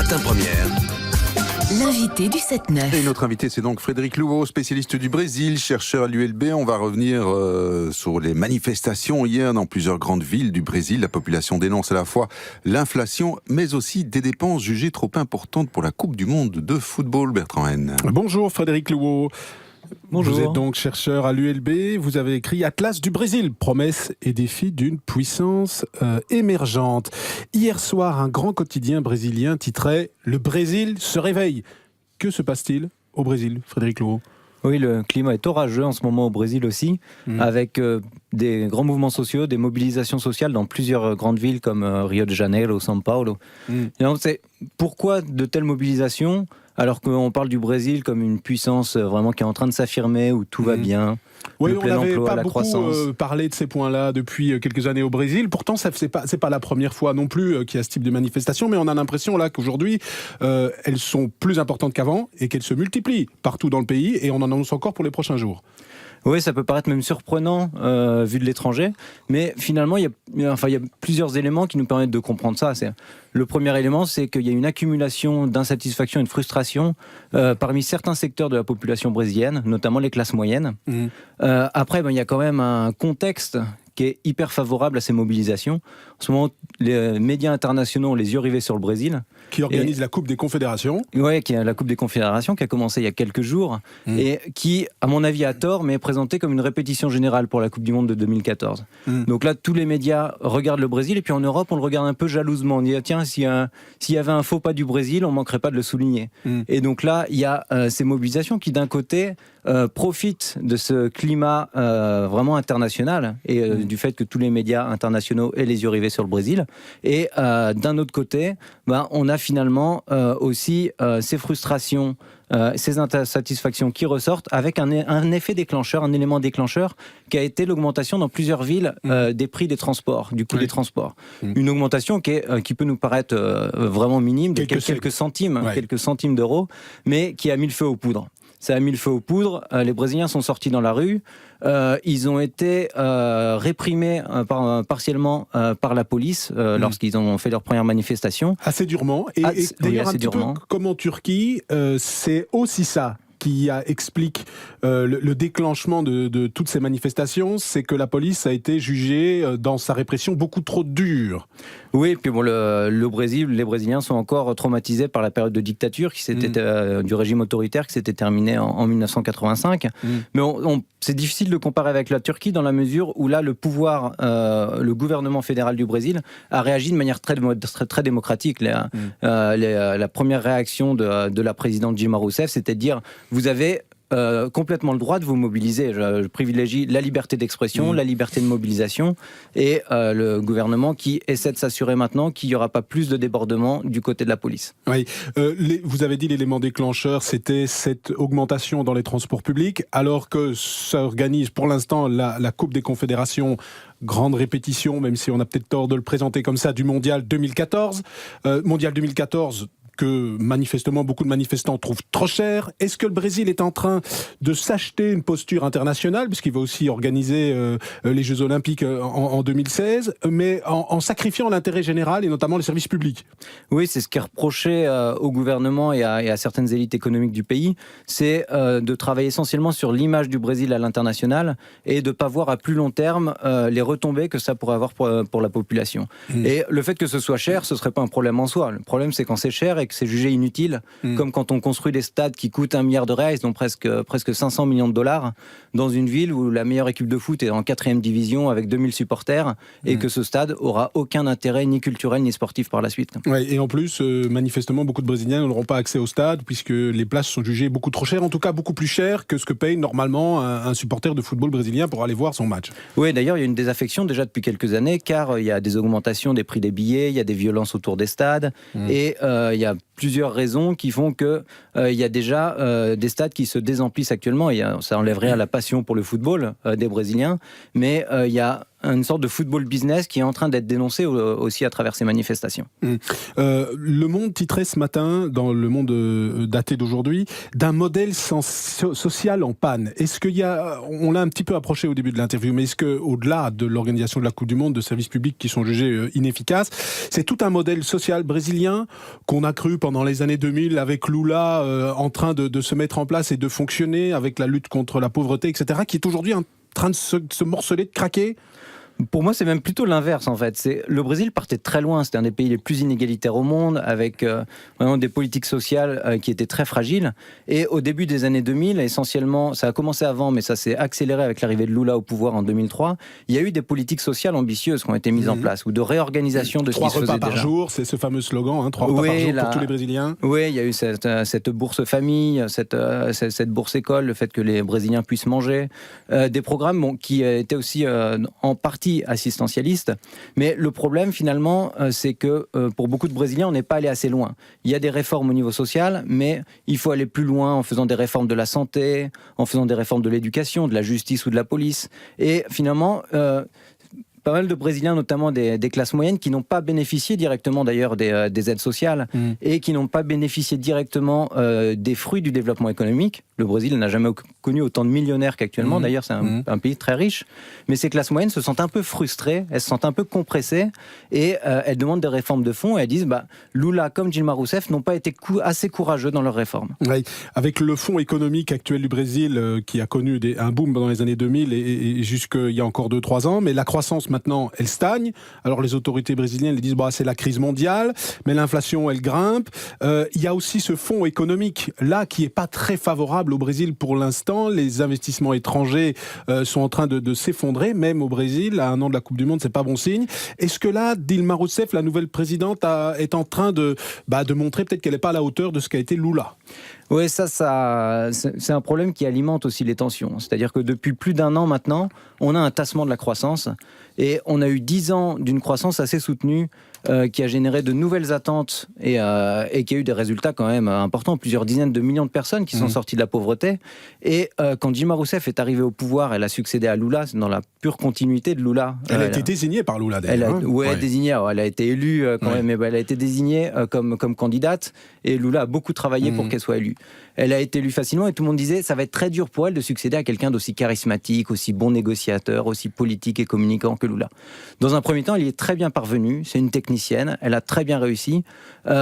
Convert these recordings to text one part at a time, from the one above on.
Matin Première. L'invité du 7-9. Et notre invité, c'est donc Frédéric Louveau, spécialiste du Brésil, chercheur à l'ULB. On va revenir sur les manifestations hier dans plusieurs grandes villes du Brésil. La population dénonce à la fois l'inflation, mais aussi des dépenses jugées trop importantes pour la Coupe du Monde de football. Bertrand Haine. Bonjour Frédéric Louveau. Bonjour. Vous êtes donc chercheur à l'ULB, vous avez écrit Atlas du Brésil, promesses et défis d'une puissance émergente. Hier soir, un grand quotidien brésilien titrait « Le Brésil se réveille ». Que se passe-t-il au Brésil, Frédéric Louveau ? Oui, le climat est orageux en ce moment au Brésil aussi, avec des grands mouvements sociaux, des mobilisations sociales dans plusieurs grandes villes comme Rio de Janeiro, São Paulo. Et donc, pourquoi de telles mobilisations alors qu'on parle du Brésil comme une puissance vraiment qui est en train de s'affirmer, où tout va bien, oui, le plein on n'avait emploi, pas la beaucoup croissance. parlé de ces points-là depuis quelques années au Brésil. Pourtant, c'est pas la première fois non plus qu'il y a ce type de manifestation, mais on a l'impression là qu'aujourd'hui, elles sont plus importantes qu'avant et qu'elles se multiplient partout dans le pays, et on en annonce encore pour les prochains jours. Oui, ça peut paraître même surprenant vu de l'étranger, mais finalement, il y a plusieurs éléments qui nous permettent de comprendre ça. Le premier élément, c'est qu'il y a une accumulation d'insatisfaction et de frustration parmi certains secteurs de la population brésilienne, notamment les classes moyennes. Après, il y a quand même un contexte qui est hyper favorable à ces mobilisations. En ce moment, les médias internationaux ont les yeux rivés sur le Brésil. Qui organise la Coupe des Confédérations. Oui, qui est la Coupe des Confédérations, qui a commencé il y a quelques jours, et qui, à mon avis, a tort, mais est présentée comme une répétition générale pour la Coupe du Monde de 2014. Donc là, tous les médias regardent le Brésil, et puis en Europe, on le regarde un peu jalousement. On dit, tiens, s'il y avait un faux pas du Brésil, on ne manquerait pas de le souligner. Et donc là, il y a ces mobilisations qui, d'un côté, profitent de ce climat vraiment international, et du fait que tous les médias internationaux aient les yeux rivés sur le Brésil. Et d'un autre côté, on a finalement aussi ces frustrations, ces insatisfactions qui ressortent avec un effet déclencheur, un élément déclencheur qui a été l'augmentation dans plusieurs villes des prix des transports, du coût des transports. Une augmentation qui peut nous paraître vraiment minime, de quelques centimes d'euros, mais qui a mis le feu aux poudres. Ça a mis le feu aux poudres, les Brésiliens sont sortis dans la rue, ils ont été réprimés partiellement par la police lorsqu'ils ont fait leur première manifestation. Assez durement, et d'ailleurs un petit peu comme en Turquie, c'est aussi ça qui explique le déclenchement de toutes ces manifestations, c'est que la police a été jugée dans sa répression beaucoup trop dure. Oui, et puis le Brésil, les Brésiliens sont encore traumatisés par la période de dictature du régime autoritaire qui s'était terminée en 1985. Mais c'est difficile de comparer avec la Turquie dans la mesure où là, le pouvoir, le gouvernement fédéral du Brésil a réagi de manière très démocratique. La première réaction de la présidente Dilma Rousseff, c'était de dire vous avez complètement le droit de vous mobiliser. Je privilégie la liberté d'expression, la liberté de mobilisation, et le gouvernement qui essaie de s'assurer maintenant qu'il n'y aura pas plus de débordements du côté de la police. Oui, vous avez dit l'élément déclencheur, c'était cette augmentation dans les transports publics, alors que s'organise pour l'instant la Coupe des Confédérations, grande répétition, même si on a peut-être tort de le présenter comme ça, du Mondial 2014. Mondial 2014 que manifestement beaucoup de manifestants trouvent trop cher. Est-ce que le Brésil est en train de s'acheter une posture internationale, puisqu'il va aussi organiser les Jeux Olympiques en 2016, mais en sacrifiant l'intérêt général et notamment les services publics? Oui, c'est ce qui est reproché au gouvernement et à certaines élites économiques du pays, c'est de travailler essentiellement sur l'image du Brésil à l'international et de ne pas voir à plus long terme les retombées que ça pourrait avoir pour la population. Et le fait que ce soit cher, ce ne serait pas un problème en soi. Le problème, c'est quand c'est cher et que c'est jugé inutile, comme quand on construit des stades qui coûtent 1 milliard de reais, donc presque 500 millions de dollars, dans une ville où la meilleure équipe de foot est en 4e division avec 2000 supporters, et que ce stade aura aucun intérêt ni culturel ni sportif par la suite. Ouais, et en plus, manifestement, beaucoup de Brésiliens n'auront pas accès au stade, puisque les places sont jugées beaucoup trop chères, en tout cas beaucoup plus chères que ce que paye normalement un supporter de football brésilien pour aller voir son match. Oui, d'ailleurs, il y a une désaffection déjà depuis quelques années, car il y a des augmentations des prix des billets, il y a des violences autour des stades, et il y a plusieurs raisons qui font que il y a déjà des stades qui se désemplissent actuellement. Ça enlèverait à la passion pour le football des Brésiliens, mais il y a une sorte de football business qui est en train d'être dénoncé aussi à travers ces manifestations. Le Monde titrait ce matin, dans Le Monde daté d'aujourd'hui, d'un modèle social en panne. Est-ce qu'il y a, on l'a un petit peu approché au début de l'interview, mais est-ce qu'au-delà de l'organisation de la Coupe du Monde, de services publics qui sont jugés inefficaces, c'est tout un modèle social brésilien qu'on a cru pendant les années 2000 avec Lula en train de se mettre en place et de fonctionner avec la lutte contre la pauvreté, etc., qui est aujourd'hui en train de se morceler, de craquer? Pour moi, c'est même plutôt l'inverse, en fait. Le Brésil partait très loin. C'était un des pays les plus inégalitaires au monde, avec vraiment des politiques sociales qui étaient très fragiles. Et au début des années 2000, essentiellement, ça a commencé avant, mais ça s'est accéléré avec l'arrivée de Lula au pouvoir en 2003. Il y a eu des politiques sociales ambitieuses qui ont été mises en place, ou de réorganisation de ce qui se faisait déjà. 3 repas par jour, c'est ce fameux slogan, 3 repas par jour pour tous les Brésiliens. Oui, il y a eu cette bourse famille, cette bourse école, le fait que les Brésiliens puissent manger. Des programmes qui étaient aussi en partie assistentialiste, mais le problème finalement c'est que pour beaucoup de Brésiliens on n'est pas allé assez loin. Il y a des réformes au niveau social, mais il faut aller plus loin en faisant des réformes de la santé, en faisant des réformes de l'éducation, de la justice ou de la police, et finalement pas mal de Brésiliens, notamment des classes moyennes, qui n'ont pas bénéficié directement d'ailleurs des aides sociales et qui n'ont pas bénéficié directement des fruits du développement économique. Le Brésil n'a jamais connu autant de millionnaires qu'actuellement. D'ailleurs, c'est un pays très riche. Mais ces classes moyennes se sentent un peu frustrées, elles se sentent un peu compressées et elles demandent des réformes de fond et elles disent Lula comme Dilma Rousseff n'ont pas été assez courageux dans leurs réformes. Oui. Avec le fonds économique actuel du Brésil qui a connu un boom dans les années 2000 et jusqu'il y a encore 2-3 ans, mais la croissance maintenant, elle stagne. Alors les autorités brésiliennes disent c'est la crise mondiale, mais l'inflation, elle grimpe. Il y a aussi ce fonds économique là qui est pas très favorable au Brésil pour l'instant. Les investissements étrangers sont en train de s'effondrer, même au Brésil, à un an de la Coupe du Monde, c'est pas bon signe. Est-ce que là, Dilma Rousseff, la nouvelle présidente, est en train de montrer peut-être qu'elle n'est pas à la hauteur de ce qu'a été Lula? Oui, ça c'est un problème qui alimente aussi les tensions. C'est-à-dire que depuis plus d'un an maintenant, on a un tassement de la croissance et on a eu 10 ans d'une croissance assez soutenue qui a généré de nouvelles attentes et qui a eu des résultats quand même importants. Plusieurs dizaines de millions de personnes qui sont sorties de la pauvreté. Et quand Dilma Rousseff est arrivée au pouvoir, elle a succédé à Lula, c'est dans la pure continuité de Lula. Elle a été désignée par Lula d'ailleurs. Désignée. Alors, elle a été élue quand même, mais elle a été désignée comme candidate et Lula a beaucoup travaillé pour qu'elle soit élue. Elle a été élue facilement et tout le monde disait ça va être très dur pour elle de succéder à quelqu'un d'aussi charismatique, aussi bon négociateur, aussi politique et communicant que Lula. Dans un premier temps, elle y est très bien parvenue, c'est une technicienne, elle a très bien réussi. Elle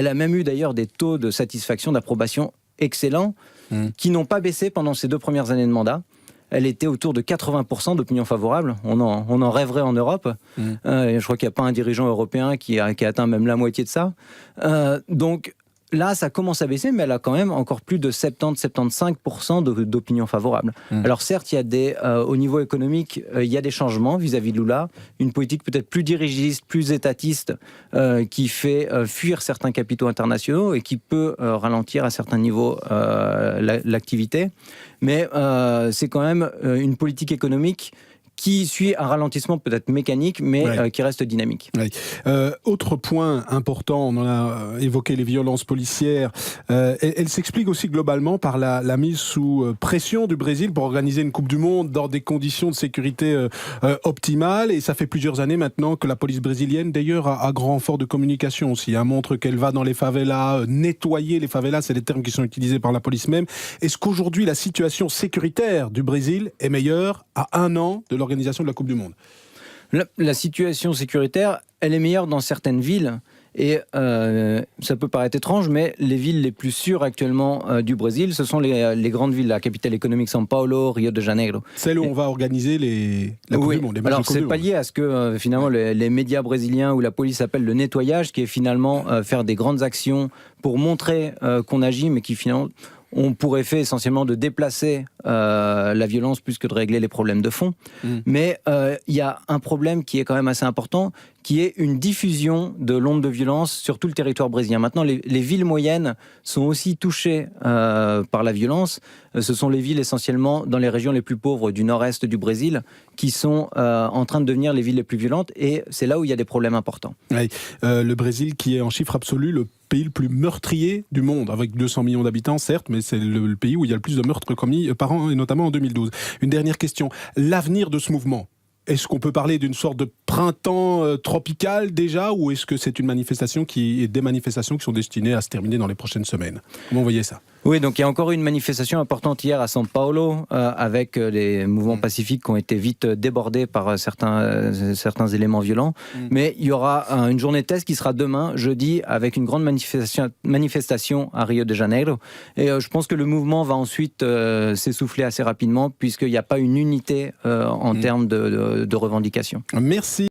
a même eu d'ailleurs des taux de satisfaction, d'approbation excellents qui n'ont pas baissé pendant ses 2 premières années de mandat. Elle était autour de 80% d'opinion favorable. On en rêverait en Europe. Je crois qu'il n'y a pas un dirigeant européen qui a atteint même la moitié de ça. Donc là, ça commence à baisser, mais elle a quand même encore plus de 70-75% d'opinion favorable. Alors certes, il y a au niveau économique, il y a des changements vis-à-vis de Lula. Une politique peut-être plus dirigiste, plus étatiste, qui fait fuir certains capitaux internationaux et qui peut ralentir à certains niveaux l'activité. Mais c'est quand même une politique économique qui suit un ralentissement peut-être mécanique, mais qui reste dynamique. Oui. Autre point important, on en a évoqué les violences policières, elle s'explique aussi globalement par la mise sous pression du Brésil pour organiser une Coupe du Monde dans des conditions de sécurité optimales, et ça fait plusieurs années maintenant que la police brésilienne, d'ailleurs, à grand renfort de communication aussi, montre qu'elle va dans les favelas, nettoyer les favelas, c'est les termes qui sont utilisés par la police même. Est-ce qu'aujourd'hui la situation sécuritaire du Brésil est meilleure à un an de l'organisation de la Coupe du Monde? La situation sécuritaire, elle est meilleure dans certaines villes. Et ça peut paraître étrange, mais les villes les plus sûres actuellement du Brésil, ce sont les grandes villes, la capitale économique São Paulo, Rio de Janeiro. Celles où on va organiser la Coupe du Monde. Alors c'est pas lié à ce que finalement les médias brésiliens ou la police appellent le nettoyage, qui est finalement faire des grandes actions pour montrer qu'on agit, mais qui finalement on pourrait faire essentiellement de déplacer la violence plus que de régler les problèmes de fond. Mais il y a un problème qui est quand même assez important, qui est une diffusion de l'onde de violence sur tout le territoire brésilien. Maintenant, les villes moyennes sont aussi touchées par la violence. Ce sont les villes essentiellement dans les régions les plus pauvres du nord-est du Brésil qui sont en train de devenir les villes les plus violentes, et c'est là où il y a des problèmes importants. Oui, le Brésil qui est en chiffre absolu le pays le plus meurtrier du monde, avec 200 millions d'habitants certes, mais c'est le pays où il y a le plus de meurtres commis par an, et notamment en 2012. Une dernière question, l'avenir de ce mouvement, est-ce qu'on peut parler d'une sorte de printemps tropical déjà, ou est-ce que c'est des manifestations qui sont destinées à se terminer dans les prochaines semaines? Comment vous voyez ça? Oui, donc il y a encore eu une manifestation importante hier à São Paulo, avec les mouvements pacifiques qui ont été vite débordés par certains éléments violents. Mais il y aura une journée test qui sera demain, jeudi, avec une grande manifestation à Rio de Janeiro. Et je pense que le mouvement va ensuite s'essouffler assez rapidement, puisqu'il n'y a pas une unité en termes de revendications. Merci.